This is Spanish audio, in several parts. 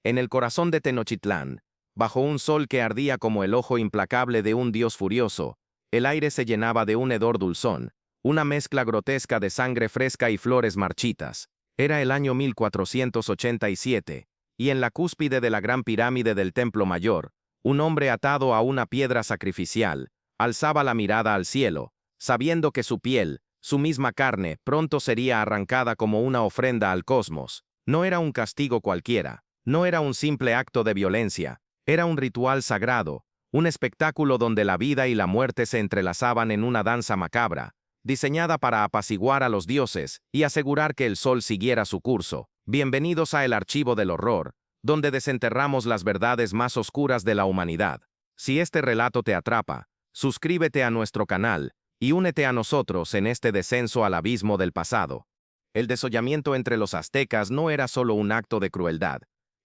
En el corazón de Tenochtitlán, bajo un sol que ardía como el ojo implacable de un dios furioso, el aire se llenaba de un hedor dulzón, una mezcla grotesca de sangre fresca y flores marchitas. Era el año 1487, y en la cúspide de la gran pirámide del Templo Mayor, un hombre atado a una piedra sacrificial, alzaba la mirada al cielo, sabiendo que su piel, su misma carne, pronto sería arrancada como una ofrenda al cosmos. No era un castigo cualquiera, no era un simple acto de violencia, era un ritual sagrado, un espectáculo donde la vida y la muerte se entrelazaban en una danza macabra, diseñada para apaciguar a los dioses y asegurar que el sol siguiera su curso. Bienvenidos a El Archivo del Horror, donde desenterramos las verdades más oscuras de la humanidad. Si este relato te atrapa, suscríbete a nuestro canal y únete a nosotros en este descenso al abismo del pasado. El desollamiento entre los aztecas no era solo un acto de crueldad,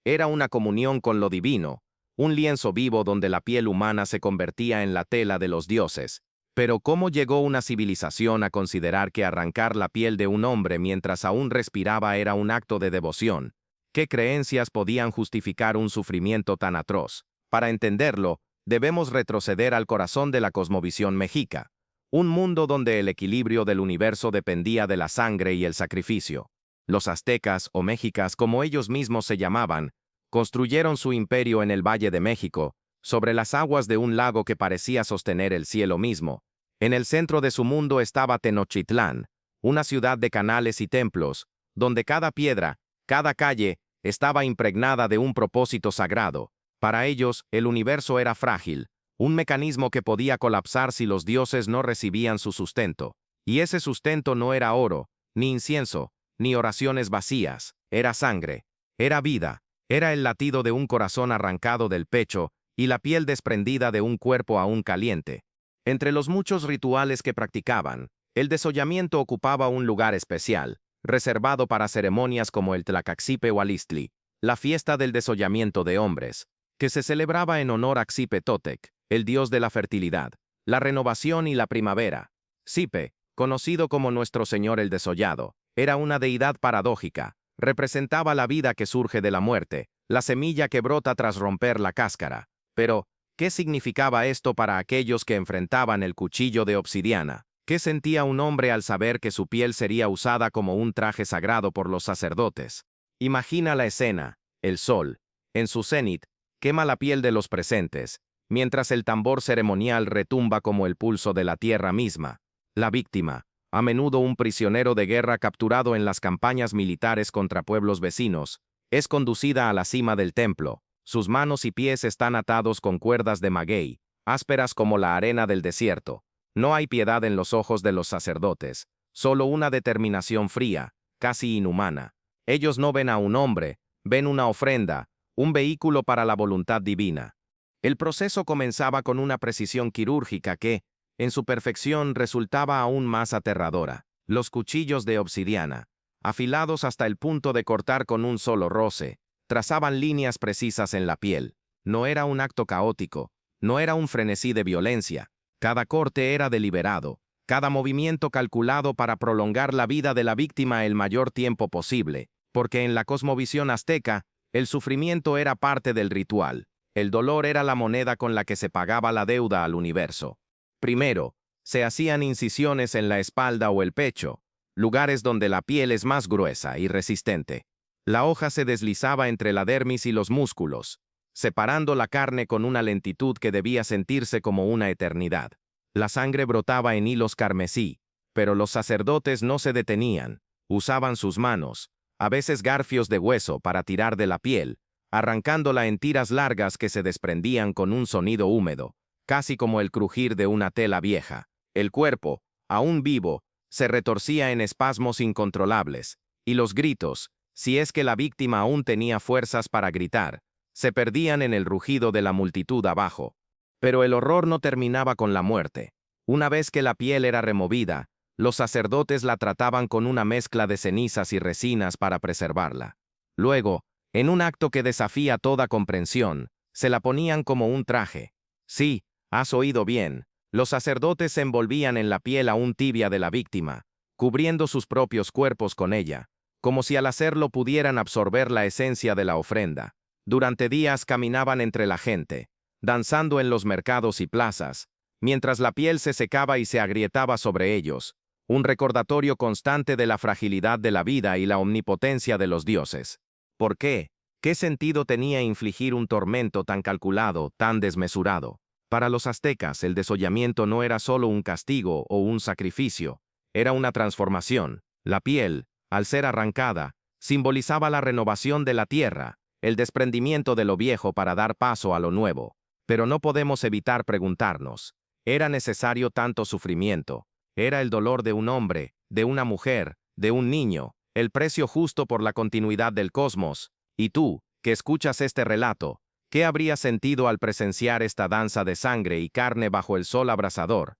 era una comunión con lo divino, un lienzo vivo donde la piel humana se convertía en la tela de los dioses. Pero ¿cómo llegó una civilización a considerar que arrancar la piel de un hombre mientras aún respiraba era un acto de devoción? ¿Qué creencias podían justificar un sufrimiento tan atroz? Para entenderlo, debemos retroceder al corazón de la cosmovisión mexica, un mundo donde el equilibrio del universo dependía de la sangre y el sacrificio. Los aztecas o mexicas, como ellos mismos se llamaban, construyeron su imperio en el Valle de México, sobre las aguas de un lago que parecía sostener el cielo mismo. En el centro de su mundo estaba Tenochtitlán, una ciudad de canales y templos, donde cada piedra, cada calle, estaba impregnada de un propósito sagrado. Para ellos, el universo era frágil, un mecanismo que podía colapsar si los dioses no recibían su sustento. Y ese sustento no era oro, ni incienso, ni oraciones vacías, era sangre, era vida, era el latido de un corazón arrancado del pecho y la piel desprendida de un cuerpo aún caliente. Entre los muchos rituales que practicaban, el desollamiento ocupaba un lugar especial, reservado para ceremonias como el Tlacaxipe-Hualistli, la fiesta del desollamiento de hombres, que se celebraba en honor a Xipe-Totec, el dios de la fertilidad, la renovación y la primavera. Xipe, conocido como Nuestro Señor el Desollado, era una deidad paradójica, representaba la vida que surge de la muerte, la semilla que brota tras romper la cáscara. Pero, ¿qué significaba esto para aquellos que enfrentaban el cuchillo de obsidiana? ¿Qué sentía un hombre al saber que su piel sería usada como un traje sagrado por los sacerdotes? Imagina la escena: el sol, en su cenit, quema la piel de los presentes, mientras el tambor ceremonial retumba como el pulso de la tierra misma. La víctima, a menudo un prisionero de guerra capturado en las campañas militares contra pueblos vecinos, es conducida a la cima del templo. Sus manos y pies están atados con cuerdas de maguey, ásperas como la arena del desierto. No hay piedad en los ojos de los sacerdotes, solo una determinación fría, casi inhumana. Ellos no ven a un hombre, ven una ofrenda, un vehículo para la voluntad divina. El proceso comenzaba con una precisión quirúrgica que, en su perfección, resultaba aún más aterradora. Los cuchillos de obsidiana, afilados hasta el punto de cortar con un solo roce, trazaban líneas precisas en la piel. No era un acto caótico, no era un frenesí de violencia. Cada corte era deliberado, cada movimiento calculado para prolongar la vida de la víctima el mayor tiempo posible, porque en la cosmovisión azteca, el sufrimiento era parte del ritual. El dolor era la moneda con la que se pagaba la deuda al universo. Primero, se hacían incisiones en la espalda o el pecho, lugares donde la piel es más gruesa y resistente. La hoja se deslizaba entre la dermis y los músculos, separando la carne con una lentitud que debía sentirse como una eternidad. La sangre brotaba en hilos carmesí, pero los sacerdotes no se detenían, usaban sus manos, a veces garfios de hueso para tirar de la piel, arrancándola en tiras largas que se desprendían con un sonido húmedo, casi como el crujir de una tela vieja. El cuerpo, aún vivo, se retorcía en espasmos incontrolables, y los gritos, si es que la víctima aún tenía fuerzas para gritar, se perdían en el rugido de la multitud abajo. Pero el horror no terminaba con la muerte. Una vez que la piel era removida, los sacerdotes la trataban con una mezcla de cenizas y resinas para preservarla. Luego, en un acto que desafía toda comprensión, se la ponían como un traje. Sí, has oído bien, los sacerdotes se envolvían en la piel aún tibia de la víctima, cubriendo sus propios cuerpos con ella, como si al hacerlo pudieran absorber la esencia de la ofrenda. Durante días caminaban entre la gente, danzando en los mercados y plazas, mientras la piel se secaba y se agrietaba sobre ellos, un recordatorio constante de la fragilidad de la vida y la omnipotencia de los dioses. ¿Por qué? ¿Qué sentido tenía infligir un tormento tan calculado, tan desmesurado? Para los aztecas, el desollamiento no era solo un castigo o un sacrificio, era una transformación. La piel, al ser arrancada, simbolizaba la renovación de la tierra, el desprendimiento de lo viejo para dar paso a lo nuevo. Pero no podemos evitar preguntarnos, ¿era necesario tanto sufrimiento? ¿Era el dolor de un hombre, de una mujer, de un niño, el precio justo por la continuidad del cosmos? Y tú, que escuchas este relato, ¿qué habrías sentido al presenciar esta danza de sangre y carne bajo el sol abrasador?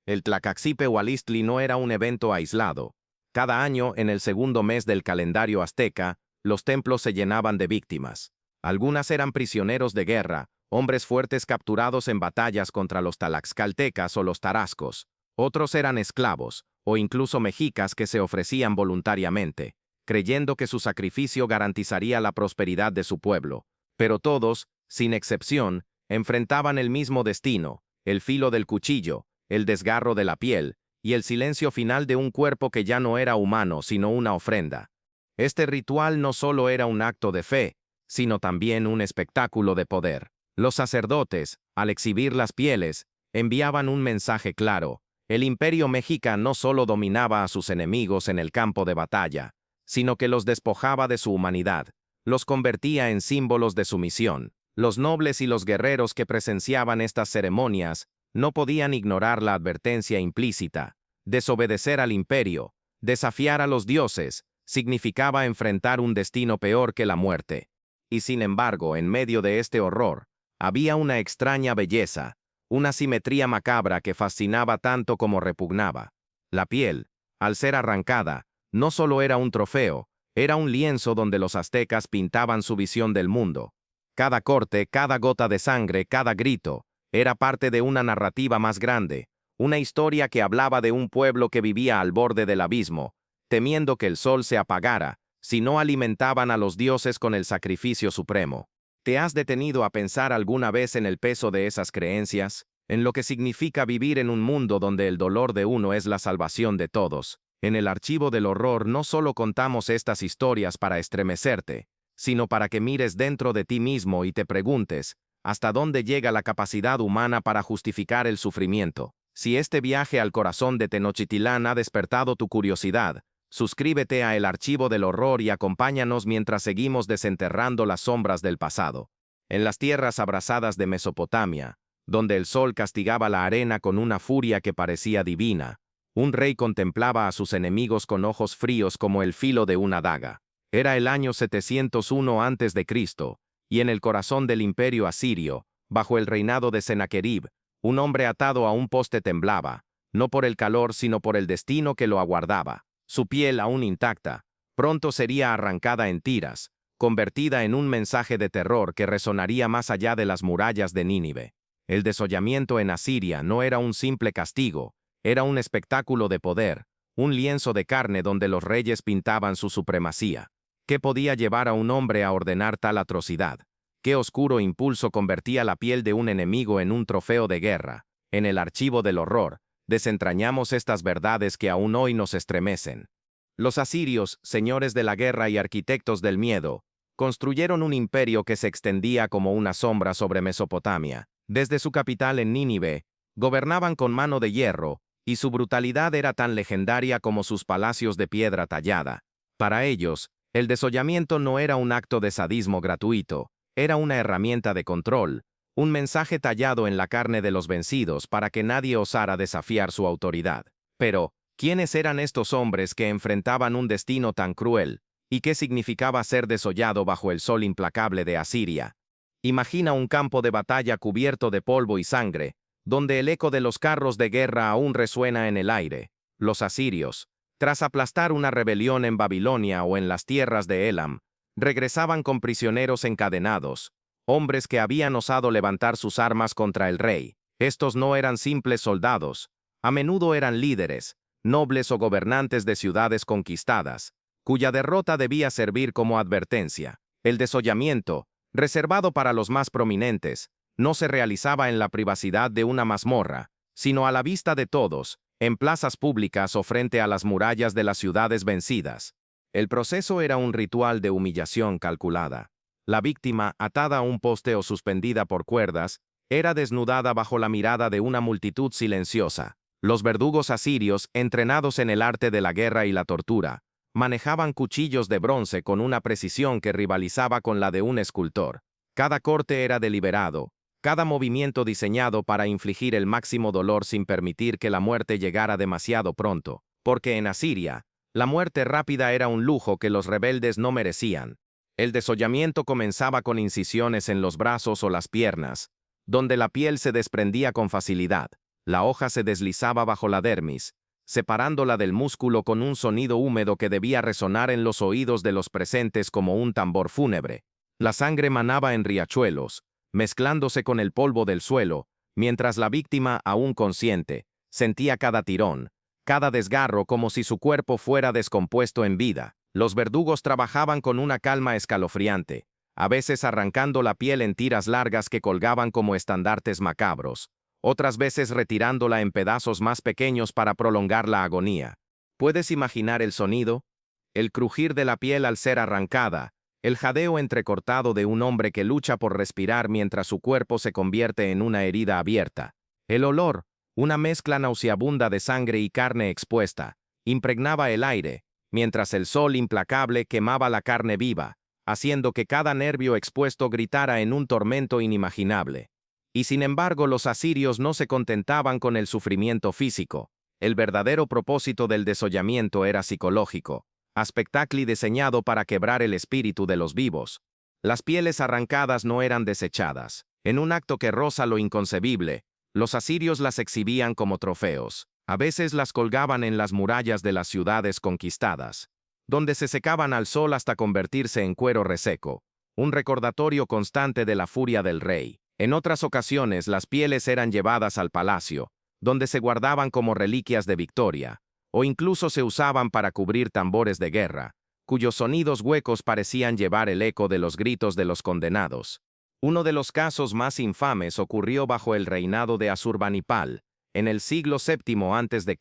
El Tlacaxipe-Hualistli no era un evento aislado. Cada año, en el segundo mes del calendario azteca, los templos se llenaban de víctimas. Algunas eran prisioneros de guerra, hombres fuertes capturados en batallas contra los tlaxcaltecas o los tarascos. Otros eran esclavos, o incluso mexicas que se ofrecían voluntariamente, creyendo que su sacrificio garantizaría la prosperidad de su pueblo. Pero todos, sin excepción, enfrentaban el mismo destino, el filo del cuchillo, el desgarro de la piel, y el silencio final de un cuerpo que ya no era humano sino una ofrenda. Este ritual no solo era un acto de fe, sino también un espectáculo de poder. Los sacerdotes, al exhibir las pieles, enviaban un mensaje claro. El imperio mexica no solo dominaba a sus enemigos en el campo de batalla, sino que los despojaba de su humanidad, los convertía en símbolos de sumisión. Los nobles y los guerreros que presenciaban estas ceremonias no podían ignorar la advertencia implícita. Desobedecer al imperio, desafiar a los dioses, significaba enfrentar un destino peor que la muerte. Y sin embargo, en medio de este horror, había una extraña belleza, una simetría macabra que fascinaba tanto como repugnaba. La piel, al ser arrancada, no solo era un trofeo, era un lienzo donde los aztecas pintaban su visión del mundo. Cada corte, cada gota de sangre, cada grito, era parte de una narrativa más grande, una historia que hablaba de un pueblo que vivía al borde del abismo, temiendo que el sol se apagara, si no alimentaban a los dioses con el sacrificio supremo. ¿Te has detenido a pensar alguna vez en el peso de esas creencias? En lo que significa vivir en un mundo donde el dolor de uno es la salvación de todos. En el archivo del horror no solo contamos estas historias para estremecerte, sino para que mires dentro de ti mismo y te preguntes, ¿hasta dónde llega la capacidad humana para justificar el sufrimiento? Si este viaje al corazón de Tenochtitlán ha despertado tu curiosidad, suscríbete a El Archivo del Horror y acompáñanos mientras seguimos desenterrando las sombras del pasado. En las tierras abrasadas de Mesopotamia, donde el sol castigaba la arena con una furia que parecía divina, un rey contemplaba a sus enemigos con ojos fríos como el filo de una daga. Era el año 701 a.C., y en el corazón del imperio asirio, bajo el reinado de Sennacherib, un hombre atado a un poste temblaba, no por el calor sino por el destino que lo aguardaba. Su piel aún intacta, pronto sería arrancada en tiras, convertida en un mensaje de terror que resonaría más allá de las murallas de Nínive. El desollamiento en Asiria no era un simple castigo, era un espectáculo de poder, un lienzo de carne donde los reyes pintaban su supremacía. ¿Qué podía llevar a un hombre a ordenar tal atrocidad? ¿Qué oscuro impulso convertía la piel de un enemigo en un trofeo de guerra? En el archivo del horror, desentrañamos estas verdades que aún hoy nos estremecen. Los asirios, señores de la guerra y arquitectos del miedo, construyeron un imperio que se extendía como una sombra sobre Mesopotamia. Desde su capital en Nínive, gobernaban con mano de hierro, y su brutalidad era tan legendaria como sus palacios de piedra tallada. Para ellos, el desollamiento no era un acto de sadismo gratuito, era una herramienta de control, un mensaje tallado en la carne de los vencidos para que nadie osara desafiar su autoridad. Pero, ¿quiénes eran estos hombres que enfrentaban un destino tan cruel? ¿Y qué significaba ser desollado bajo el sol implacable de Asiria? Imagina un campo de batalla cubierto de polvo y sangre, donde el eco de los carros de guerra aún resuena en el aire. Los asirios, tras aplastar una rebelión en Babilonia o en las tierras de Elam, regresaban con prisioneros encadenados, hombres que habían osado levantar sus armas contra el rey. Estos no eran simples soldados, a menudo eran líderes, nobles o gobernantes de ciudades conquistadas, cuya derrota debía servir como advertencia. El desollamiento, reservado para los más prominentes, no se realizaba en la privacidad de una mazmorra, sino a la vista de todos, en plazas públicas o frente a las murallas de las ciudades vencidas. El proceso era un ritual de humillación calculada. La víctima, atada a un poste o suspendida por cuerdas, era desnudada bajo la mirada de una multitud silenciosa. Los verdugos asirios, entrenados en el arte de la guerra y la tortura, manejaban cuchillos de bronce con una precisión que rivalizaba con la de un escultor. Cada corte era deliberado, cada movimiento diseñado para infligir el máximo dolor sin permitir que la muerte llegara demasiado pronto, porque en Asiria, la muerte rápida era un lujo que los rebeldes no merecían. El desollamiento comenzaba con incisiones en los brazos o las piernas, donde la piel se desprendía con facilidad. La hoja se deslizaba bajo la dermis, separándola del músculo con un sonido húmedo que debía resonar en los oídos de los presentes como un tambor fúnebre. La sangre manaba en riachuelos, mezclándose con el polvo del suelo, mientras la víctima, aún consciente, sentía cada tirón, cada desgarro como si su cuerpo fuera descompuesto en vida. Los verdugos trabajaban con una calma escalofriante, a veces arrancando la piel en tiras largas que colgaban como estandartes macabros, otras veces retirándola en pedazos más pequeños para prolongar la agonía. ¿Puedes imaginar el sonido? El crujir de la piel al ser arrancada, el jadeo entrecortado de un hombre que lucha por respirar mientras su cuerpo se convierte en una herida abierta. El olor, una mezcla nauseabunda de sangre y carne expuesta, impregnaba el aire, mientras el sol implacable quemaba la carne viva, haciendo que cada nervio expuesto gritara en un tormento inimaginable. Y sin embargo los asirios no se contentaban con el sufrimiento físico. El verdadero propósito del desollamiento era psicológico, espectáculo diseñado para quebrar el espíritu de los vivos. Las pieles arrancadas no eran desechadas. En un acto que roza lo inconcebible, los asirios las exhibían como trofeos. A veces las colgaban en las murallas de las ciudades conquistadas, donde se secaban al sol hasta convertirse en cuero reseco, un recordatorio constante de la furia del rey. En otras ocasiones las pieles eran llevadas al palacio, donde se guardaban como reliquias de victoria, o incluso se usaban para cubrir tambores de guerra, cuyos sonidos huecos parecían llevar el eco de los gritos de los condenados. Uno de los casos más infames ocurrió bajo el reinado de Asurbanipal, en el siglo VII a.C.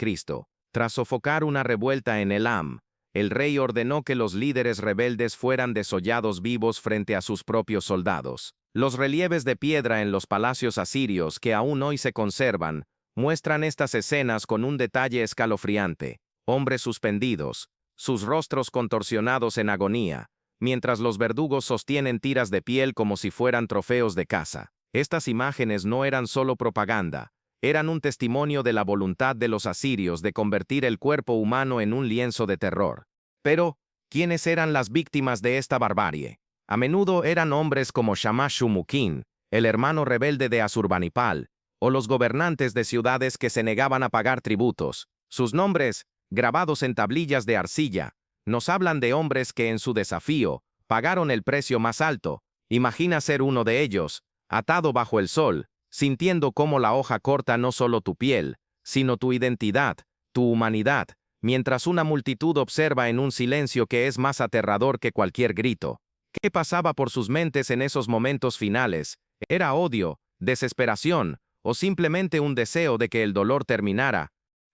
Tras sofocar una revuelta en Elam, el rey ordenó que los líderes rebeldes fueran desollados vivos frente a sus propios soldados. Los relieves de piedra en los palacios asirios que aún hoy se conservan muestran estas escenas con un detalle escalofriante. Hombres suspendidos, sus rostros contorsionados en agonía, mientras los verdugos sostienen tiras de piel como si fueran trofeos de caza. Estas imágenes no eran solo propaganda, eran un testimonio de la voluntad de los asirios de convertir el cuerpo humano en un lienzo de terror. Pero, ¿quiénes eran las víctimas de esta barbarie? A menudo eran hombres como Shamash-shum-ukin, el hermano rebelde de Asurbanipal, o los gobernantes de ciudades que se negaban a pagar tributos. Sus nombres, grabados en tablillas de arcilla, nos hablan de hombres que en su desafío pagaron el precio más alto. Imagina ser uno de ellos, atado bajo el sol, sintiendo cómo la hoja corta no solo tu piel, sino tu identidad, tu humanidad, mientras una multitud observa en un silencio que es más aterrador que cualquier grito. ¿Qué pasaba por sus mentes en esos momentos finales? ¿Era odio, desesperación, o simplemente un deseo de que el dolor terminara?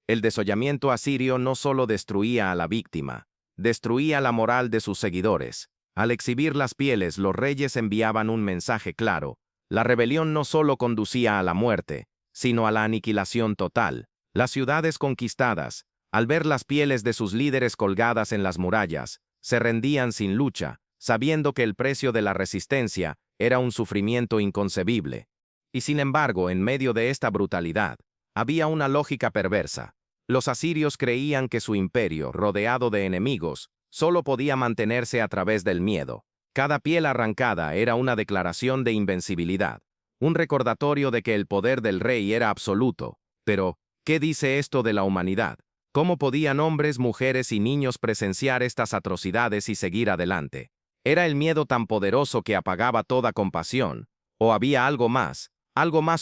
El desollamiento asirio no solo destruía a la víctima, destruía la moral de sus seguidores. Al exhibir las pieles, los reyes enviaban un mensaje claro. La rebelión no solo conducía a la muerte, sino a la aniquilación total. Las ciudades conquistadas, al ver las pieles de sus líderes colgadas en las murallas, se rendían sin lucha, sabiendo que el precio de la resistencia era un sufrimiento inconcebible. Y sin embargo, en medio de esta brutalidad, había una lógica perversa. Los asirios creían que su imperio, rodeado de enemigos, solo podía mantenerse a través del miedo. Cada piel arrancada era una declaración de invencibilidad, un recordatorio de que el poder del rey era absoluto. Pero, ¿qué dice esto de la humanidad? ¿Cómo podían hombres, mujeres y niños presenciar estas atrocidades y seguir adelante? ¿Era el miedo tan poderoso que apagaba toda compasión? ¿O había algo más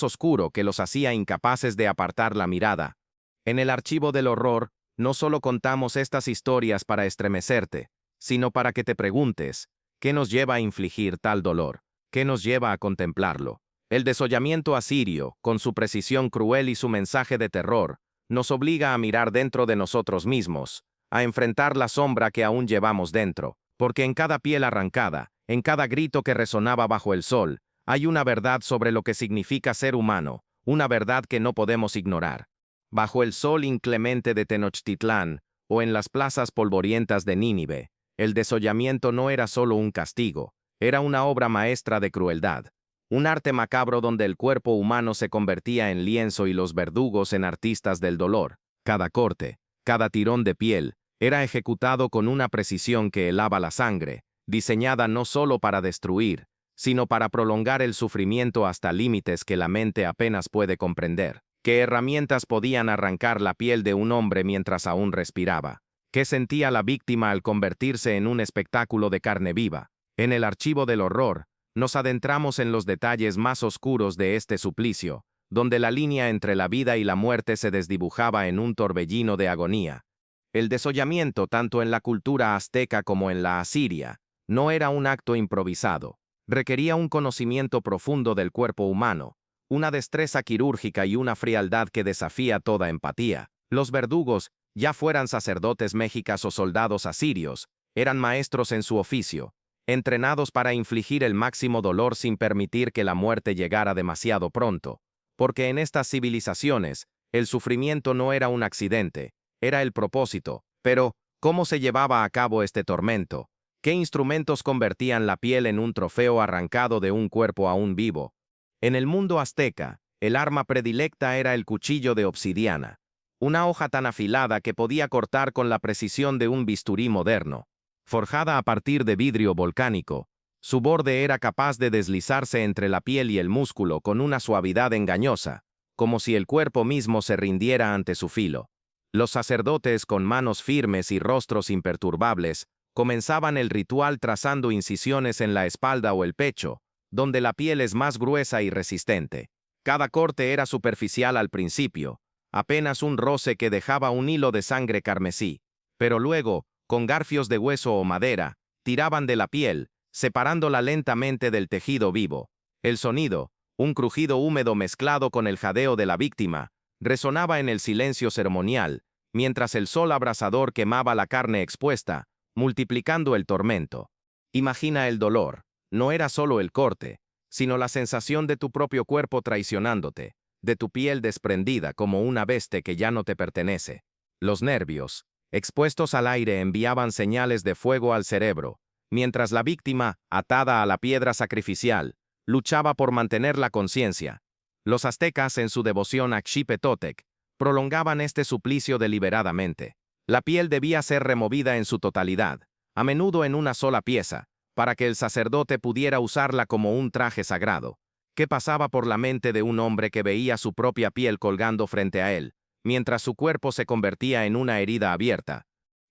oscuro que los hacía incapaces de apartar la mirada? En el archivo del horror, no solo contamos estas historias para estremecerte, sino para que te preguntes, ¿qué nos lleva a infligir tal dolor? ¿Qué nos lleva a contemplarlo? El desollamiento asirio, con su precisión cruel y su mensaje de terror, nos obliga a mirar dentro de nosotros mismos, a enfrentar la sombra que aún llevamos dentro, porque en cada piel arrancada, en cada grito que resonaba bajo el sol, hay una verdad sobre lo que significa ser humano, una verdad que no podemos ignorar. Bajo el sol inclemente de Tenochtitlán, o en las plazas polvorientas de Nínive, el desollamiento no era solo un castigo, era una obra maestra de crueldad. Un arte macabro donde el cuerpo humano se convertía en lienzo y los verdugos en artistas del dolor. Cada corte, cada tirón de piel, era ejecutado con una precisión que helaba la sangre, diseñada no solo para destruir, sino para prolongar el sufrimiento hasta límites que la mente apenas puede comprender. ¿Qué herramientas podían arrancar la piel de un hombre mientras aún respiraba? ¿Qué sentía la víctima al convertirse en un espectáculo de carne viva? En el archivo del horror, nos adentramos en los detalles más oscuros de este suplicio, donde la línea entre la vida y la muerte se desdibujaba en un torbellino de agonía. El desollamiento, tanto en la cultura azteca como en la asiria, no era un acto improvisado. Requería un conocimiento profundo del cuerpo humano, una destreza quirúrgica y una frialdad que desafía toda empatía. Los verdugos, ya fueran sacerdotes mexicas o soldados asirios, eran maestros en su oficio, entrenados para infligir el máximo dolor sin permitir que la muerte llegara demasiado pronto, porque en estas civilizaciones, el sufrimiento no era un accidente, era el propósito. Pero, ¿cómo se llevaba a cabo este tormento? ¿Qué instrumentos convertían la piel en un trofeo arrancado de un cuerpo aún vivo? En el mundo azteca, el arma predilecta era el cuchillo de obsidiana, una hoja tan afilada que podía cortar con la precisión de un bisturí moderno. Forjada a partir de vidrio volcánico, su borde era capaz de deslizarse entre la piel y el músculo con una suavidad engañosa, como si el cuerpo mismo se rindiera ante su filo. Los sacerdotes, con manos firmes y rostros imperturbables, comenzaban el ritual trazando incisiones en la espalda o el pecho, donde la piel es más gruesa y resistente. Cada corte era superficial al principio, apenas un roce que dejaba un hilo de sangre carmesí, pero luego, con garfios de hueso o madera, tiraban de la piel, separándola lentamente del tejido vivo. El sonido, un crujido húmedo mezclado con el jadeo de la víctima, resonaba en el silencio ceremonial, mientras el sol abrasador quemaba la carne expuesta, multiplicando el tormento. Imagina el dolor. No era solo el corte, sino la sensación de tu propio cuerpo traicionándote, de tu piel desprendida como una veste que ya no te pertenece. Los nervios, expuestos al aire, enviaban señales de fuego al cerebro, mientras la víctima, atada a la piedra sacrificial, luchaba por mantener la conciencia. Los aztecas, en su devoción a Xipetotec, prolongaban este suplicio deliberadamente. La piel debía ser removida en su totalidad, a menudo en una sola pieza, para que el sacerdote pudiera usarla como un traje sagrado. ¿Qué pasaba por la mente de un hombre que veía su propia piel colgando frente a él, mientras su cuerpo se convertía en una herida abierta?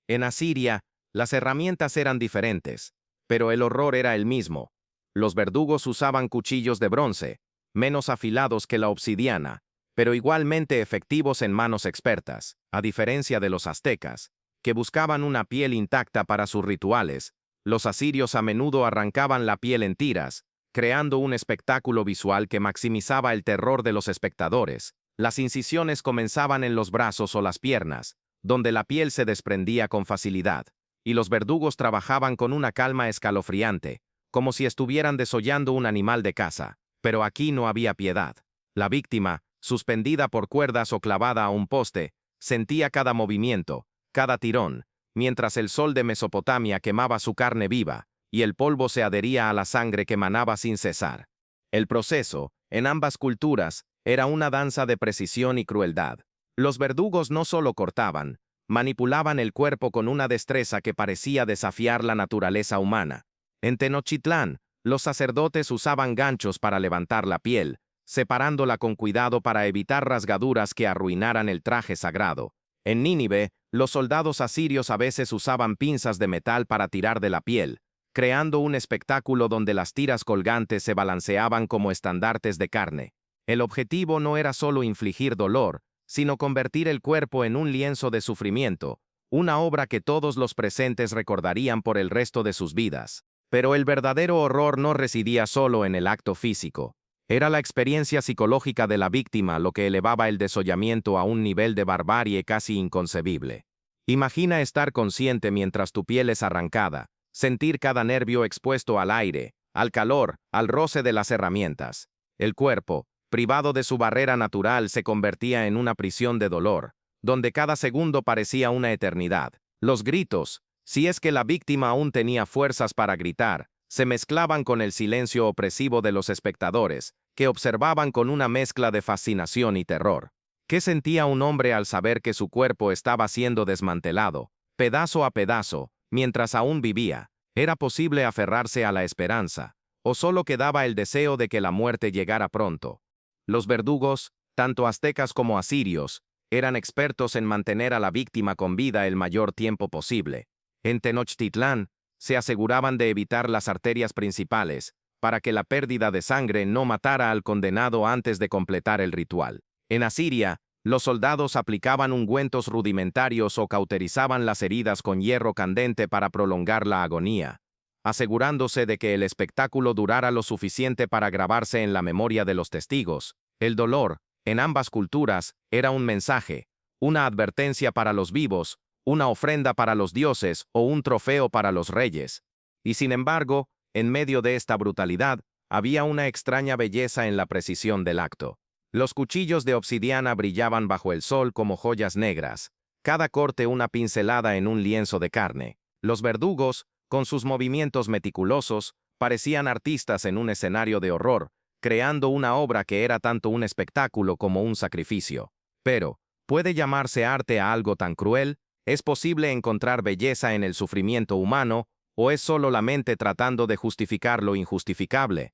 En Asiria, las herramientas eran diferentes, pero el horror era el mismo. Los verdugos usaban cuchillos de bronce, menos afilados que la obsidiana, pero igualmente efectivos en manos expertas, a diferencia de los aztecas, que buscaban una piel intacta para sus rituales. Los asirios a menudo arrancaban la piel en tiras, creando un espectáculo visual que maximizaba el terror de los espectadores. Las incisiones comenzaban en los brazos o las piernas, donde la piel se desprendía con facilidad, y los verdugos trabajaban con una calma escalofriante, como si estuvieran desollando un animal de caza. Pero aquí no había piedad. La víctima, suspendida por cuerdas o clavada a un poste, sentía cada movimiento, cada tirón, mientras el sol de Mesopotamia quemaba su carne viva, y el polvo se adhería a la sangre que manaba sin cesar. El proceso, en ambas culturas, era una danza de precisión y crueldad. Los verdugos no solo cortaban, manipulaban el cuerpo con una destreza que parecía desafiar la naturaleza humana. En Tenochtitlán, los sacerdotes usaban ganchos para levantar la piel, separándola con cuidado para evitar rasgaduras que arruinaran el traje sagrado. En Nínive, los soldados asirios a veces usaban pinzas de metal para tirar de la piel, creando un espectáculo donde las tiras colgantes se balanceaban como estandartes de carne. El objetivo no era solo infligir dolor, sino convertir el cuerpo en un lienzo de sufrimiento, una obra que todos los presentes recordarían por el resto de sus vidas. Pero el verdadero horror no residía solo en el acto físico. Era la experiencia psicológica de la víctima lo que elevaba el desollamiento a un nivel de barbarie casi inconcebible. Imagina estar consciente mientras tu piel es arrancada, sentir cada nervio expuesto al aire, al calor, al roce de las herramientas. El cuerpo, privado de su barrera natural, se convertía en una prisión de dolor, donde cada segundo parecía una eternidad. Los gritos, si es que la víctima aún tenía fuerzas para gritar, se mezclaban con el silencio opresivo de los espectadores, que observaban con una mezcla de fascinación y terror. ¿Qué sentía un hombre al saber que su cuerpo estaba siendo desmantelado, pedazo a pedazo, mientras aún vivía? ¿Era posible aferrarse a la esperanza, o solo quedaba el deseo de que la muerte llegara pronto? Los verdugos, tanto aztecas como asirios, eran expertos en mantener a la víctima con vida el mayor tiempo posible. En Tenochtitlán, se aseguraban de evitar las arterias principales, para que la pérdida de sangre no matara al condenado antes de completar el ritual. En Asiria, los soldados aplicaban ungüentos rudimentarios o cauterizaban las heridas con hierro candente para prolongar la agonía, asegurándose de que el espectáculo durara lo suficiente para grabarse en la memoria de los testigos. El dolor, en ambas culturas, era un mensaje, una advertencia para los vivos, una ofrenda para los dioses o un trofeo para los reyes. Y sin embargo, en medio de esta brutalidad, había una extraña belleza en la precisión del acto. Los cuchillos de obsidiana brillaban bajo el sol como joyas negras, cada corte una pincelada en un lienzo de carne. Los verdugos, con sus movimientos meticulosos, parecían artistas en un escenario de horror, creando una obra que era tanto un espectáculo como un sacrificio. Pero, ¿puede llamarse arte a algo tan cruel? ¿Es posible encontrar belleza en el sufrimiento humano, o es solo la mente tratando de justificar lo injustificable?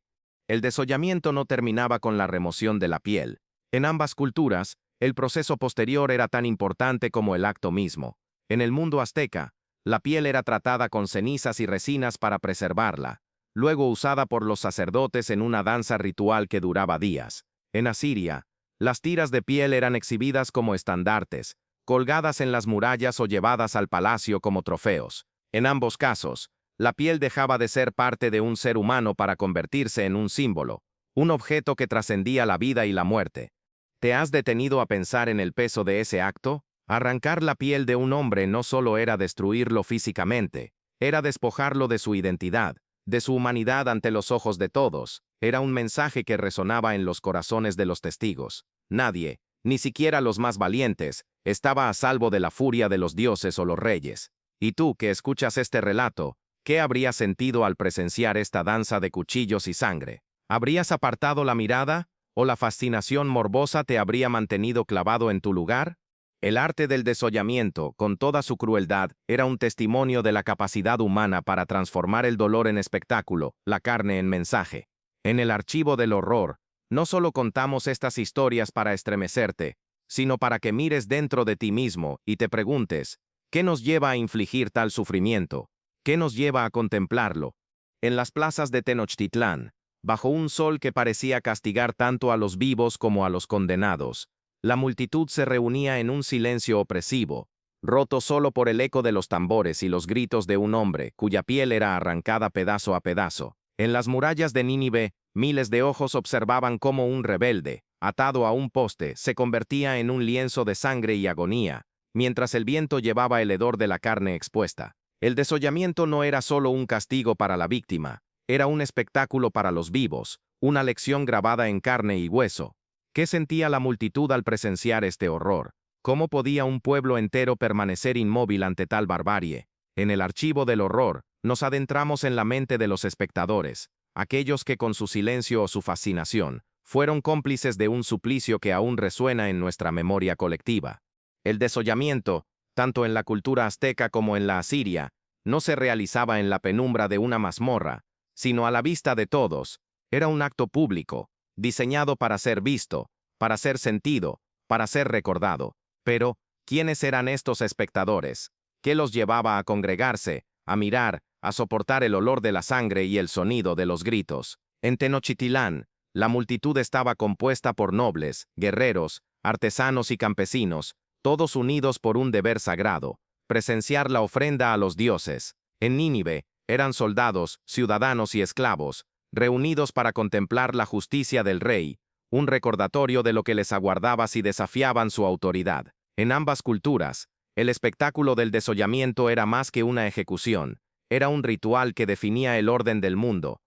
El desollamiento no terminaba con la remoción de la piel. En ambas culturas, el proceso posterior era tan importante como el acto mismo. En el mundo azteca, la piel era tratada con cenizas y resinas para preservarla, luego usada por los sacerdotes en una danza ritual que duraba días. En Asiria, las tiras de piel eran exhibidas como estandartes, colgadas en las murallas o llevadas al palacio como trofeos. En ambos casos, la piel dejaba de ser parte de un ser humano para convertirse en un símbolo, un objeto que trascendía la vida y la muerte. ¿Te has detenido a pensar en el peso de ese acto? Arrancar la piel de un hombre no solo era destruirlo físicamente, era despojarlo de su identidad, de su humanidad ante los ojos de todos. Era un mensaje que resonaba en los corazones de los testigos. Nadie, ni siquiera los más valientes, estaba a salvo de la furia de los dioses o los reyes. Y tú, que escuchas este relato, ¿qué habrías sentido al presenciar esta danza de cuchillos y sangre? ¿Habrías apartado la mirada, o la fascinación morbosa te habría mantenido clavado en tu lugar? El arte del desollamiento, con toda su crueldad, era un testimonio de la capacidad humana para transformar el dolor en espectáculo, la carne en mensaje. En el archivo del horror, no solo contamos estas historias para estremecerte, sino para que mires dentro de ti mismo y te preguntes, ¿qué nos lleva a infligir tal sufrimiento? ¿Qué nos lleva a contemplarlo? En las plazas de Tenochtitlán, bajo un sol que parecía castigar tanto a los vivos como a los condenados, la multitud se reunía en un silencio opresivo, roto solo por el eco de los tambores y los gritos de un hombre cuya piel era arrancada pedazo a pedazo. En las murallas de Nínive, miles de ojos observaban cómo un rebelde, atado a un poste, se convertía en un lienzo de sangre y agonía, mientras el viento llevaba el hedor de la carne expuesta. El desollamiento no era solo un castigo para la víctima, era un espectáculo para los vivos, una lección grabada en carne y hueso. ¿Qué sentía la multitud al presenciar este horror? ¿Cómo podía un pueblo entero permanecer inmóvil ante tal barbarie? En el archivo del horror, nos adentramos en la mente de los espectadores, aquellos que con su silencio o su fascinación, fueron cómplices de un suplicio que aún resuena en nuestra memoria colectiva. El desollamiento, tanto en la cultura azteca como en la asiria, no se realizaba en la penumbra de una mazmorra, sino a la vista de todos. Era un acto público, diseñado para ser visto, para ser sentido, para ser recordado. Pero, ¿quiénes eran estos espectadores? ¿Qué los llevaba a congregarse, a mirar, a soportar el olor de la sangre y el sonido de los gritos? En Tenochtitlán, la multitud estaba compuesta por nobles, guerreros, artesanos y campesinos, todos unidos por un deber sagrado, presenciar la ofrenda a los dioses. En Nínive, Eran soldados, ciudadanos y esclavos, reunidos para contemplar la justicia del rey, un recordatorio de lo que les aguardaba si desafiaban su autoridad. En ambas culturas, el espectáculo del desollamiento era más que una ejecución, era un ritual que definía el orden del mundo.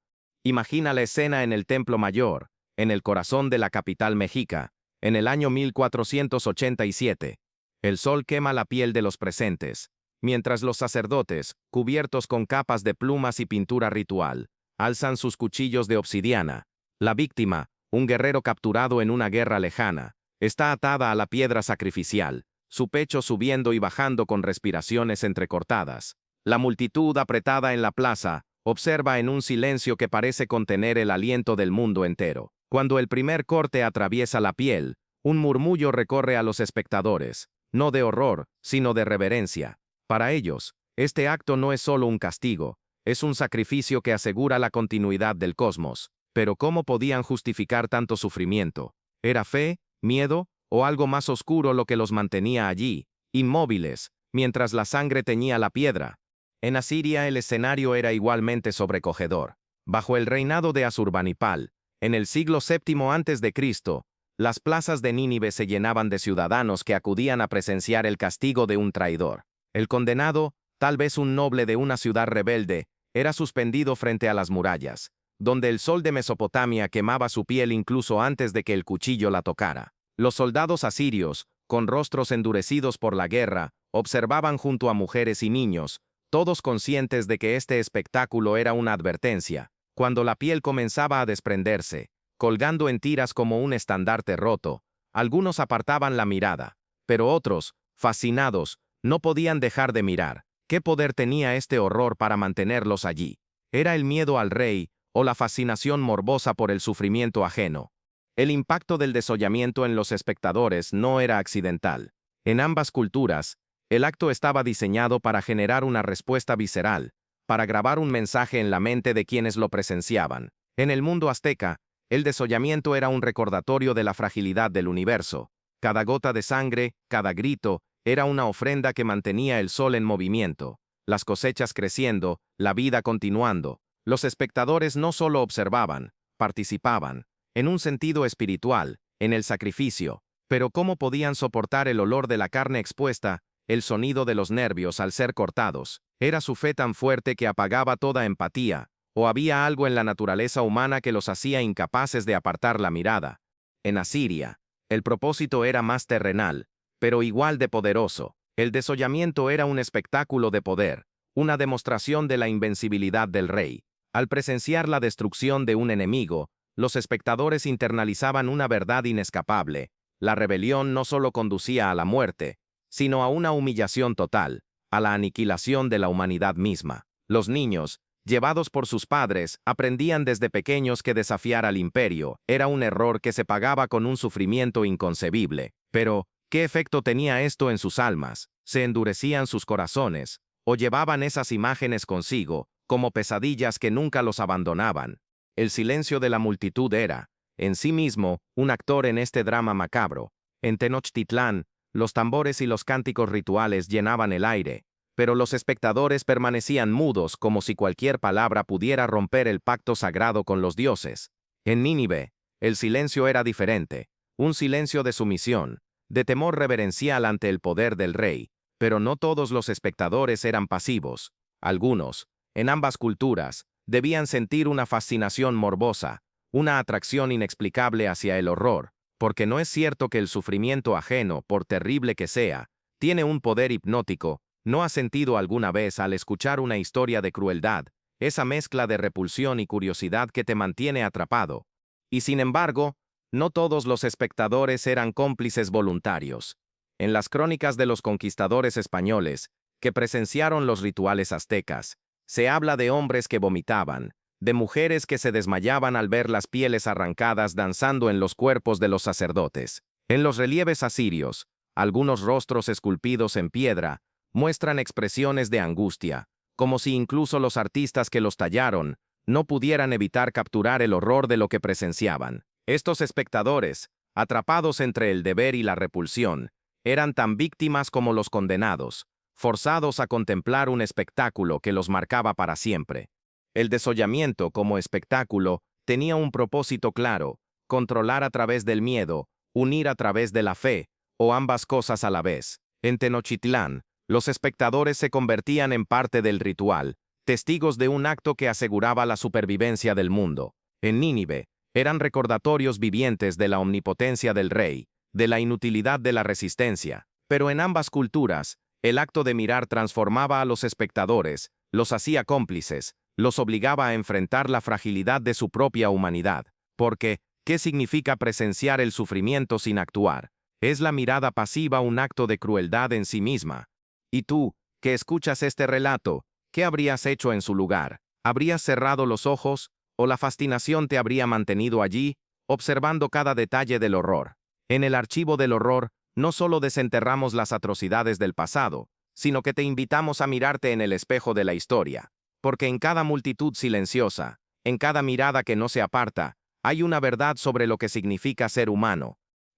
Imagina la escena en el Templo Mayor, en el corazón de la capital mexica, en el año 1487. El sol quema la piel de los presentes, mientras los sacerdotes, cubiertos con capas de plumas y pintura ritual, alzan sus cuchillos de obsidiana. La víctima, un guerrero capturado en una guerra lejana, está atada a la piedra sacrificial, su pecho subiendo y bajando con respiraciones entrecortadas. La multitud apretada en la plaza observa en un silencio que parece contener el aliento del mundo entero. Cuando el primer corte atraviesa la piel, un murmullo recorre a los espectadores, no de horror, sino de reverencia. Para ellos, este acto no es solo un castigo, es un sacrificio que asegura la continuidad del cosmos. Pero ¿cómo podían justificar tanto sufrimiento? ¿Era fe, miedo, o algo más oscuro lo que los mantenía allí, inmóviles, mientras la sangre teñía la piedra? En Asiria el escenario era igualmente sobrecogedor. Bajo el reinado de Asurbanipal, en el siglo VII a.C., las plazas de Nínive se llenaban de ciudadanos que acudían a presenciar el castigo de un traidor. El condenado, tal vez un noble de una ciudad rebelde, era suspendido frente a las murallas, donde el sol de Mesopotamia quemaba su piel incluso antes de que el cuchillo la tocara. Los soldados asirios, con rostros endurecidos por la guerra, observaban junto a mujeres y niños, todos conscientes de que este espectáculo era una advertencia. Cuando la piel comenzaba a desprenderse, colgando en tiras como un estandarte roto, algunos apartaban la mirada, pero otros, fascinados, no podían dejar de mirar. ¿Qué poder tenía este horror para mantenerlos allí? ¿Era el miedo al rey, o la fascinación morbosa por el sufrimiento ajeno? El impacto del desollamiento en los espectadores no era accidental. En ambas culturas, el acto estaba diseñado para generar una respuesta visceral, para grabar un mensaje en la mente de quienes lo presenciaban. En el mundo azteca, el desollamiento era un recordatorio de la fragilidad del universo. Cada gota de sangre, cada grito, era una ofrenda que mantenía el sol en movimiento, las cosechas creciendo, la vida continuando. Los espectadores no solo observaban, participaban, en un sentido espiritual, en el sacrificio. Pero ¿cómo podían soportar el olor de la carne expuesta, el sonido de los nervios al ser cortados? ¿Era su fe tan fuerte que apagaba toda empatía, o había algo en la naturaleza humana que los hacía incapaces de apartar la mirada? En Asiria, el propósito era más terrenal, pero igual de poderoso. El desollamiento era un espectáculo de poder, una demostración de la invencibilidad del rey. Al presenciar la destrucción de un enemigo, los espectadores internalizaban una verdad inescapable: la rebelión no solo conducía a la muerte, sino a una humillación total, a la aniquilación de la humanidad misma. Los niños, llevados por sus padres, aprendían desde pequeños que desafiar al imperio era un error que se pagaba con un sufrimiento inconcebible. Pero, ¿qué efecto tenía esto en sus almas? ¿Se endurecían sus corazones, o llevaban esas imágenes consigo, como pesadillas que nunca los abandonaban? El silencio de la multitud era, en sí mismo, un actor en este drama macabro. En Tenochtitlán, los tambores y los cánticos rituales llenaban el aire, pero los espectadores permanecían mudos como si cualquier palabra pudiera romper el pacto sagrado con los dioses. En Nínive, el silencio era diferente, un silencio de sumisión, de temor reverencial ante el poder del rey, pero no todos los espectadores eran pasivos. Algunos, en ambas culturas, debían sentir una fascinación morbosa, una atracción inexplicable hacia el horror, porque no es cierto que el sufrimiento ajeno, por terrible que sea, tiene un poder hipnótico. ¿No has sentido alguna vez al escuchar una historia de crueldad, esa mezcla de repulsión y curiosidad que te mantiene atrapado? Y sin embargo, no todos los espectadores eran cómplices voluntarios. En las crónicas de los conquistadores españoles, que presenciaron los rituales aztecas, se habla de hombres que vomitaban, de mujeres que se desmayaban al ver las pieles arrancadas danzando en los cuerpos de los sacerdotes. En los relieves asirios, algunos rostros esculpidos en piedra muestran expresiones de angustia, como si incluso los artistas que los tallaron no pudieran evitar capturar el horror de lo que presenciaban. Estos espectadores, atrapados entre el deber y la repulsión, eran tan víctimas como los condenados, forzados a contemplar un espectáculo que los marcaba para siempre. El desollamiento como espectáculo tenía un propósito claro: controlar a través del miedo, unir a través de la fe, o ambas cosas a la vez. En Tenochtitlán, los espectadores se convertían en parte del ritual, testigos de un acto que aseguraba la supervivencia del mundo. En Nínive, eran recordatorios vivientes de la omnipotencia del rey, de la inutilidad de la resistencia. Pero en ambas culturas, el acto de mirar transformaba a los espectadores, los hacía cómplices, los obligaba a enfrentar la fragilidad de su propia humanidad. Porque, ¿qué significa presenciar el sufrimiento sin actuar? ¿Es la mirada pasiva un acto de crueldad en sí misma? Y tú, que escuchas este relato, ¿qué habrías hecho en su lugar? ¿Habrías cerrado los ojos, o la fascinación te habría mantenido allí, observando cada detalle del horror? En el archivo del horror, no solo desenterramos las atrocidades del pasado, sino que te invitamos a mirarte en el espejo de la historia. Porque en cada multitud silenciosa, en cada mirada que no se aparta, hay una verdad sobre lo que significa ser humano.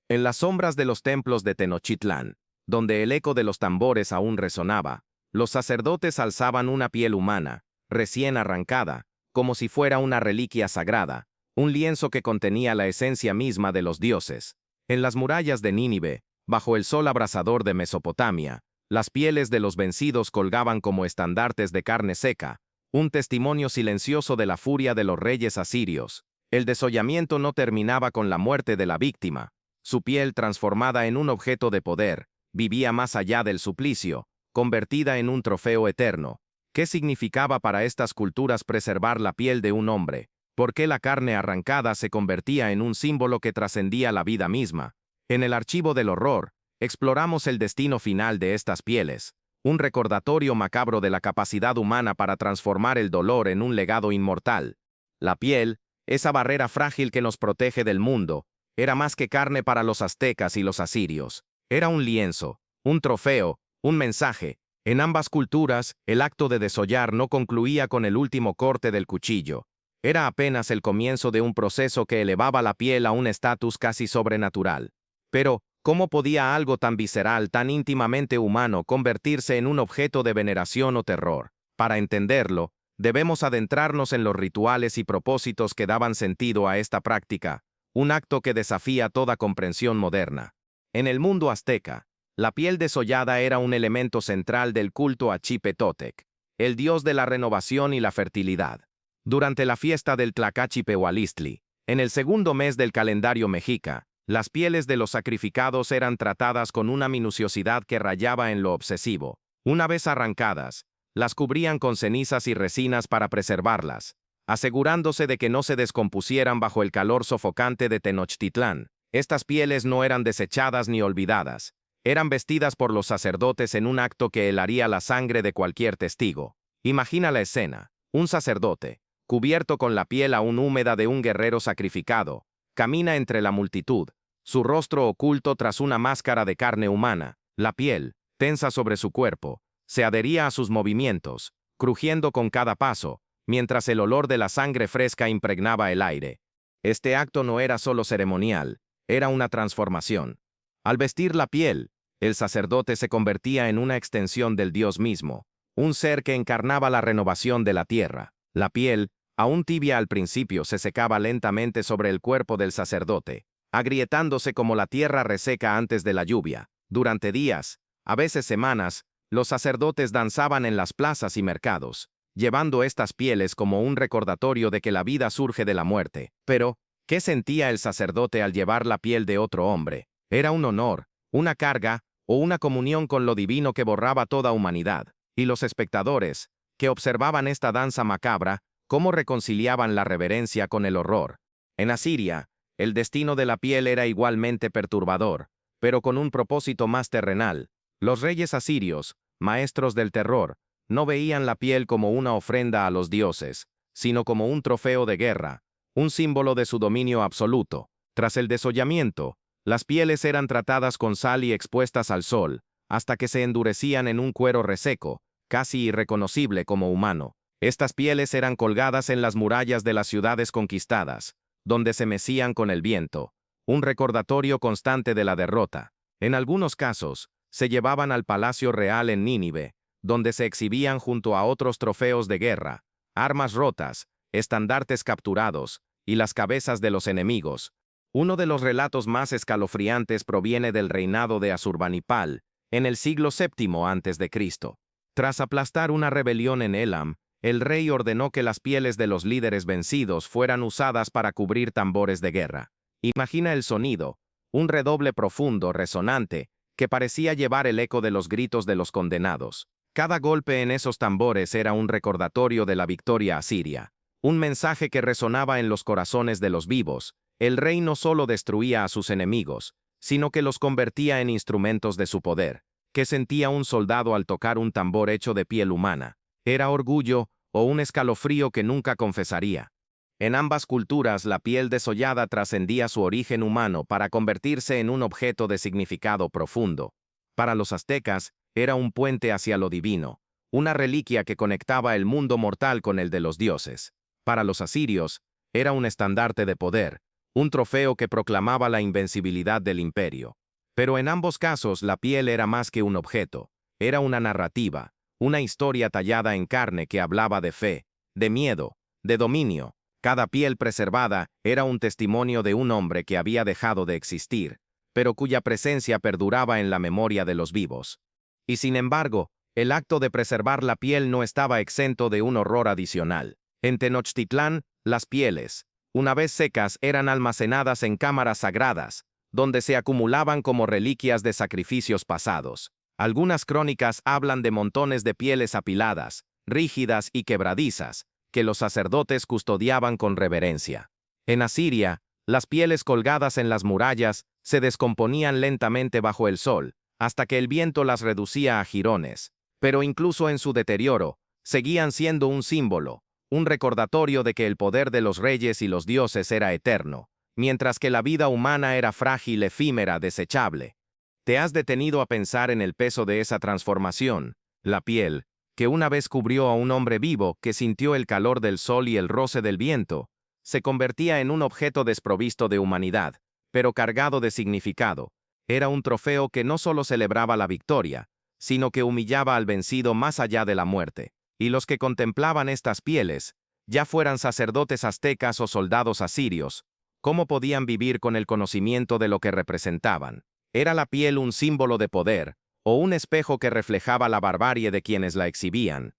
En las sombras de los templos de Tenochtitlán, donde el eco de los tambores aún resonaba, los sacerdotes alzaban una piel humana, recién arrancada, como si fuera una reliquia sagrada, un lienzo que contenía la esencia misma de los dioses. En las murallas de Nínive, bajo el sol abrasador de Mesopotamia, las pieles de los vencidos colgaban como estandartes de carne seca, un testimonio silencioso de la furia de los reyes asirios. El desollamiento no terminaba con la muerte de la víctima. Su piel, transformada en un objeto de poder, vivía más allá del suplicio, convertida en un trofeo eterno. ¿Qué significaba para estas culturas preservar la piel de un hombre? ¿Por qué la carne arrancada se convertía en un símbolo que trascendía la vida misma? En el archivo del horror, exploramos el destino final de estas pieles, un recordatorio macabro de la capacidad humana para transformar el dolor en un legado inmortal. La piel, esa barrera frágil que nos protege del mundo, era más que carne para los aztecas y los asirios. Era un lienzo, un trofeo, un mensaje. En ambas culturas, el acto de desollar no concluía con el último corte del cuchillo. Era apenas el comienzo de un proceso que elevaba la piel a un estatus casi sobrenatural. Pero, ¿cómo podía algo tan visceral, tan íntimamente humano, convertirse en un objeto de veneración o terror? Para entenderlo, debemos adentrarnos en los rituales y propósitos que daban sentido a esta práctica, un acto que desafía toda comprensión moderna. En el mundo azteca, la piel desollada era un elemento central del culto a Chipetotec, el dios de la renovación y la fertilidad. Durante la fiesta del Tlacachipehualistli, en el segundo mes del calendario mexica, las pieles de los sacrificados eran tratadas con una minuciosidad que rayaba en lo obsesivo. Una vez arrancadas, las cubrían con cenizas y resinas para preservarlas, asegurándose de que no se descompusieran bajo el calor sofocante de Tenochtitlán. Estas pieles no eran desechadas ni olvidadas, eran vestidas por los sacerdotes en un acto que helaría la sangre de cualquier testigo. Imagina la escena: un sacerdote, cubierto con la piel aún húmeda de un guerrero sacrificado, camina entre la multitud, su rostro oculto tras una máscara de carne humana. La piel, tensa sobre su cuerpo, se adhería a sus movimientos, crujiendo con cada paso, mientras el olor de la sangre fresca impregnaba el aire. Este acto no era solo ceremonial, era una transformación. Al vestir la piel, el sacerdote se convertía en una extensión del Dios mismo, un ser que encarnaba la renovación de la tierra. La piel, aún tibia al principio, se secaba lentamente sobre el cuerpo del sacerdote, agrietándose como la tierra reseca antes de la lluvia. Durante días, a veces semanas, los sacerdotes danzaban en las plazas y mercados, llevando estas pieles como un recordatorio de que la vida surge de la muerte. Pero, ¿qué sentía el sacerdote al llevar la piel de otro hombre? ¿Era un honor, una carga, o una comunión con lo divino que borraba toda humanidad? Y los espectadores, que observaban esta danza macabra, ¿cómo reconciliaban la reverencia con el horror? En Asiria, el destino de la piel era igualmente perturbador, pero con un propósito más terrenal. Los reyes asirios, maestros del terror, no veían la piel como una ofrenda a los dioses, sino como un trofeo de guerra, un símbolo de su dominio absoluto. Tras el desollamiento, las pieles eran tratadas con sal y expuestas al sol, hasta que se endurecían en un cuero reseco, casi irreconocible como humano. Estas pieles eran colgadas en las murallas de las ciudades conquistadas, donde se mecían con el viento, un recordatorio constante de la derrota. En algunos casos, se llevaban al palacio real en Nínive, donde se exhibían junto a otros trofeos de guerra, armas rotas, estandartes capturados, y las cabezas de los enemigos. Uno de los relatos más escalofriantes proviene del reinado de Asurbanipal, en el siglo VII a.C. Tras aplastar una rebelión en Elam, el rey ordenó que las pieles de los líderes vencidos fueran usadas para cubrir tambores de guerra. Imagina el sonido, un redoble profundo, resonante, que parecía llevar el eco de los gritos de los condenados. Cada golpe en esos tambores era un recordatorio de la victoria asiria, un mensaje que resonaba en los corazones de los vivos. El rey no solo destruía a sus enemigos, sino que los convertía en instrumentos de su poder. ¿Qué sentía un soldado al tocar un tambor hecho de piel humana? ¿Era orgullo o un escalofrío que nunca confesaría? En ambas culturas, la piel desollada trascendía su origen humano para convertirse en un objeto de significado profundo. Para los aztecas, era un puente hacia lo divino, una reliquia que conectaba el mundo mortal con el de los dioses. Para los asirios, era un estandarte de poder, un trofeo que proclamaba la invencibilidad del imperio. Pero en ambos casos la piel era más que un objeto, era una narrativa, una historia tallada en carne que hablaba de fe, de miedo, de dominio. Cada piel preservada era un testimonio de un hombre que había dejado de existir, pero cuya presencia perduraba en la memoria de los vivos. Y sin embargo, el acto de preservar la piel no estaba exento de un horror adicional. En Tenochtitlán, las pieles, una vez secas, eran almacenadas en cámaras sagradas, donde se acumulaban como reliquias de sacrificios pasados. Algunas crónicas hablan de montones de pieles apiladas, rígidas y quebradizas, que los sacerdotes custodiaban con reverencia. En Asiria, las pieles colgadas en las murallas se descomponían lentamente bajo el sol, hasta que el viento las reducía a jirones. Pero incluso en su deterioro, seguían siendo un símbolo, un recordatorio de que el poder de los reyes y los dioses era eterno, mientras que la vida humana era frágil, efímera, desechable. ¿Te has detenido a pensar en el peso de esa transformación? La piel, que una vez cubrió a un hombre vivo que sintió el calor del sol y el roce del viento, se convertía en un objeto desprovisto de humanidad, pero cargado de significado. Era un trofeo que no solo celebraba la victoria, sino que humillaba al vencido más allá de la muerte. Y los que contemplaban estas pieles, ya fueran sacerdotes aztecas o soldados asirios, ¿cómo podían vivir con el conocimiento de lo que representaban? ¿Era la piel un símbolo de poder, o un espejo que reflejaba la barbarie de quienes la exhibían?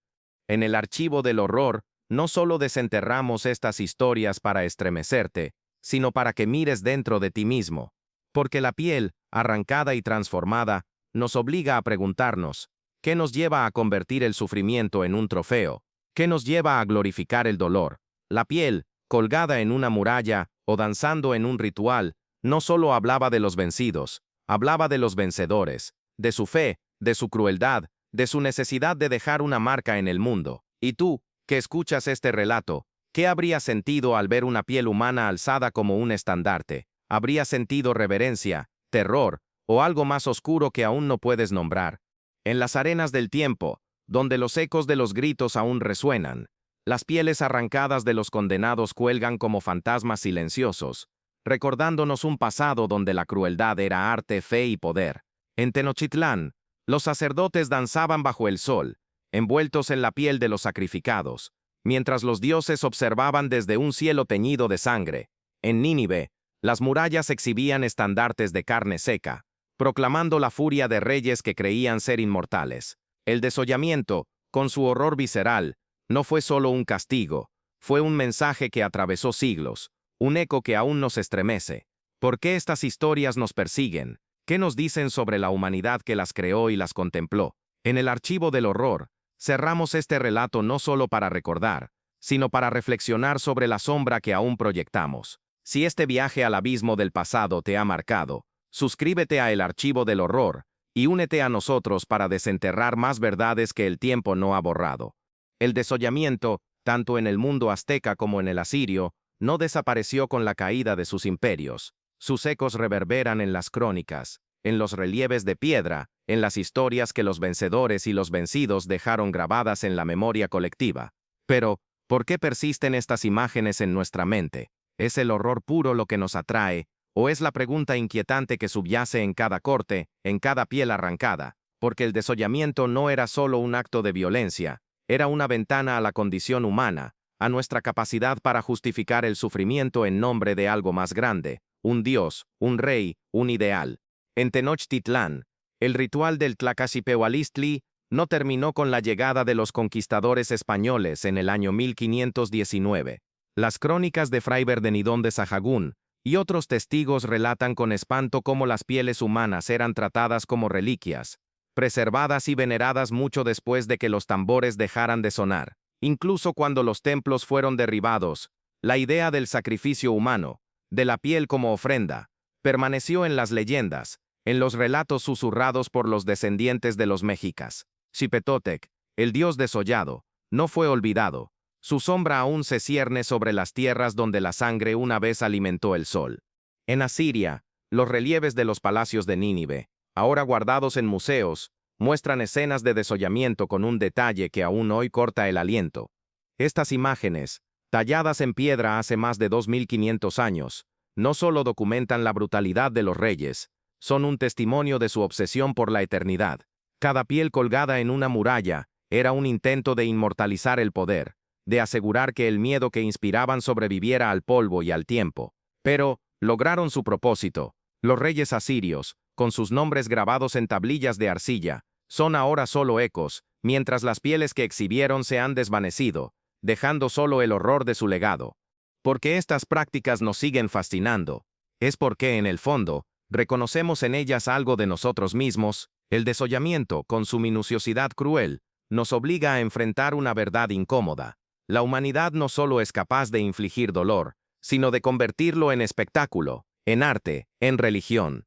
En el archivo del horror, no solo desenterramos estas historias para estremecerte, sino para que mires dentro de ti mismo. Porque la piel, arrancada y transformada, nos obliga a preguntarnos, ¿qué nos lleva a convertir el sufrimiento en un trofeo? ¿Qué nos lleva a glorificar el dolor? La piel, colgada en una muralla o danzando en un ritual, no solo hablaba de los vencidos, hablaba de los vencedores, de su fe, de su crueldad, de su necesidad de dejar una marca en el mundo. Y tú, que escuchas este relato, ¿qué habrías sentido al ver una piel humana alzada como un estandarte? ¿Habrías sentido reverencia, terror, o algo más oscuro que aún no puedes nombrar? En las arenas del tiempo, donde los ecos de los gritos aún resuenan, las pieles arrancadas de los condenados cuelgan como fantasmas silenciosos, recordándonos un pasado donde la crueldad era arte, fe y poder. En Tenochtitlán, los sacerdotes danzaban bajo el sol, envueltos en la piel de los sacrificados, mientras los dioses observaban desde un cielo teñido de sangre. En Nínive, las murallas exhibían estandartes de carne seca, proclamando la furia de reyes que creían ser inmortales. El desollamiento, con su horror visceral, no fue solo un castigo, fue un mensaje que atravesó siglos, un eco que aún nos estremece. ¿Por qué estas historias nos persiguen? ¿Qué nos dicen sobre la humanidad que las creó y las contempló? En el archivo del horror, cerramos este relato no solo para recordar, sino para reflexionar sobre la sombra que aún proyectamos. Si este viaje al abismo del pasado te ha marcado, suscríbete a El Archivo del Horror y únete a nosotros para desenterrar más verdades que el tiempo no ha borrado. El desollamiento, tanto en el mundo azteca como en el asirio, no desapareció con la caída de sus imperios. Sus ecos reverberan en las crónicas, en los relieves de piedra, en las historias que los vencedores y los vencidos dejaron grabadas en la memoria colectiva. Pero, ¿por qué persisten estas imágenes en nuestra mente? ¿Es el horror puro lo que nos atrae, ¿O es la pregunta inquietante que subyace en cada corte, en cada piel arrancada? Porque el desollamiento no era solo un acto de violencia, era una ventana a la condición humana, a nuestra capacidad para justificar el sufrimiento en nombre de algo más grande, un dios, un rey, un ideal. En Tenochtitlán, el ritual del Tlacaxipehualistli no terminó con la llegada de los conquistadores españoles en el año 1519. Las crónicas de Fray Berdenidón de Sahagún y otros testigos relatan con espanto cómo las pieles humanas eran tratadas como reliquias, preservadas y veneradas mucho después de que los tambores dejaran de sonar. Incluso cuando los templos fueron derribados, la idea del sacrificio humano, de la piel como ofrenda, permaneció en las leyendas, en los relatos susurrados por los descendientes de los mexicas. Xipetotec, el dios desollado, no fue olvidado. Su sombra aún se cierne sobre las tierras donde la sangre una vez alimentó el sol. En Asiria, los relieves de los palacios de Nínive, ahora guardados en museos, muestran escenas de desollamiento con un detalle que aún hoy corta el aliento. Estas imágenes, talladas en piedra hace más de 2500 años, no solo documentan la brutalidad de los reyes, son un testimonio de su obsesión por la eternidad. Cada piel colgada en una muralla era un intento de inmortalizar el poder, de asegurar que el miedo que inspiraban sobreviviera al polvo y al tiempo. Pero lograron su propósito. Los reyes asirios, con sus nombres grabados en tablillas de arcilla, son ahora solo ecos, mientras las pieles que exhibieron se han desvanecido, dejando solo el horror de su legado. Porque estas prácticas nos siguen fascinando, es porque, en el fondo, reconocemos en ellas algo de nosotros mismos. El desollamiento, con su minuciosidad cruel, nos obliga a enfrentar una verdad incómoda. La humanidad no solo es capaz de infligir dolor, sino de convertirlo en espectáculo, en arte, en religión.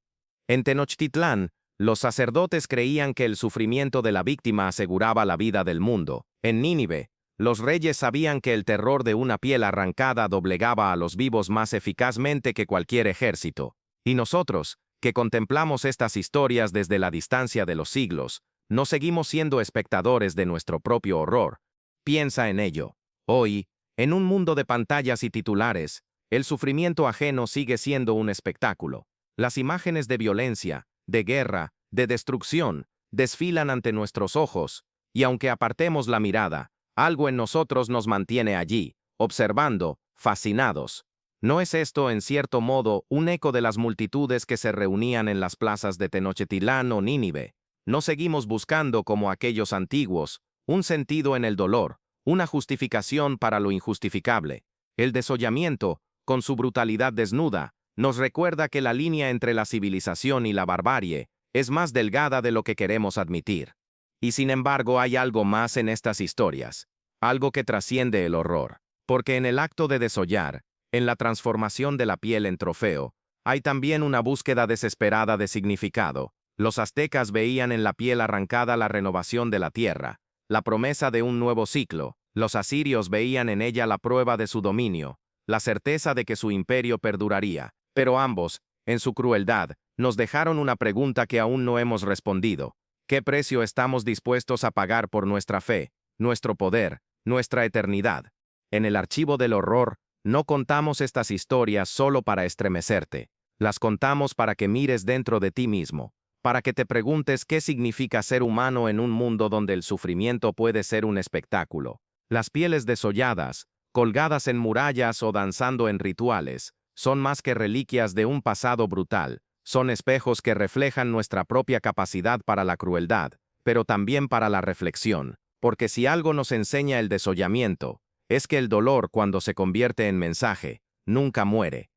En Tenochtitlán, los sacerdotes creían que el sufrimiento de la víctima aseguraba la vida del mundo. En Nínive, los reyes sabían que el terror de una piel arrancada doblegaba a los vivos más eficazmente que cualquier ejército. Y nosotros, que contemplamos estas historias desde la distancia de los siglos, no seguimos siendo espectadores de nuestro propio horror. Piensa en ello. Hoy, en un mundo de pantallas y titulares, el sufrimiento ajeno sigue siendo un espectáculo. Las imágenes de violencia, de guerra, de destrucción, desfilan ante nuestros ojos, y aunque apartemos la mirada, algo en nosotros nos mantiene allí, observando, fascinados. ¿No es esto, en cierto modo, un eco de las multitudes que se reunían en las plazas de Tenochtitlán o Nínive? ¿No seguimos buscando, como aquellos antiguos, un sentido en el dolor, una justificación para lo injustificable? El desollamiento, con su brutalidad desnuda, nos recuerda que la línea entre la civilización y la barbarie es más delgada de lo que queremos admitir. Y sin embargo hay algo más en estas historias, algo que trasciende el horror, porque en el acto de desollar, en la transformación de la piel en trofeo, hay también una búsqueda desesperada de significado. Los aztecas veían en la piel arrancada la renovación de la tierra, la promesa de un nuevo ciclo. Los asirios veían en ella la prueba de su dominio, la certeza de que su imperio perduraría. Pero ambos, en su crueldad, nos dejaron una pregunta que aún no hemos respondido. ¿Qué precio estamos dispuestos a pagar por nuestra fe, nuestro poder, nuestra eternidad? En el archivo del horror, no contamos estas historias solo para estremecerte. Las contamos para que mires dentro de ti mismo, para que te preguntes qué significa ser humano en un mundo donde el sufrimiento puede ser un espectáculo. Las pieles desolladas, colgadas en murallas o danzando en rituales, son más que reliquias de un pasado brutal, son espejos que reflejan nuestra propia capacidad para la crueldad, pero también para la reflexión, porque si algo nos enseña el desollamiento, es que el dolor, cuando se convierte en mensaje, nunca muere.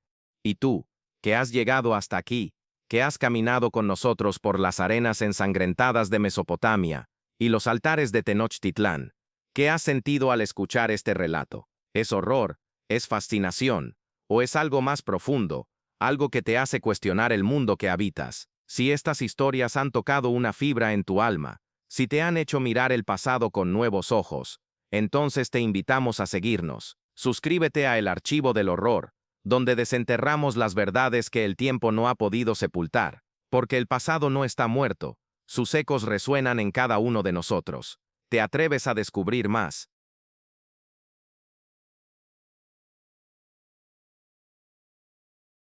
Y tú, que has llegado hasta aquí, que has caminado con nosotros por las arenas ensangrentadas de Mesopotamia y los altares de Tenochtitlán, ¿qué has sentido al escuchar este relato? ¿Es horror? ¿Es fascinación? ¿O es algo más profundo, algo que te hace cuestionar el mundo que habitas? Si estas historias han tocado una fibra en tu alma, si te han hecho mirar el pasado con nuevos ojos, entonces te invitamos a seguirnos. Suscríbete a El Archivo del Horror, donde desenterramos las verdades que el tiempo no ha podido sepultar, porque el pasado no está muerto, sus ecos resuenan en cada uno de nosotros. ¿Te atreves a descubrir más?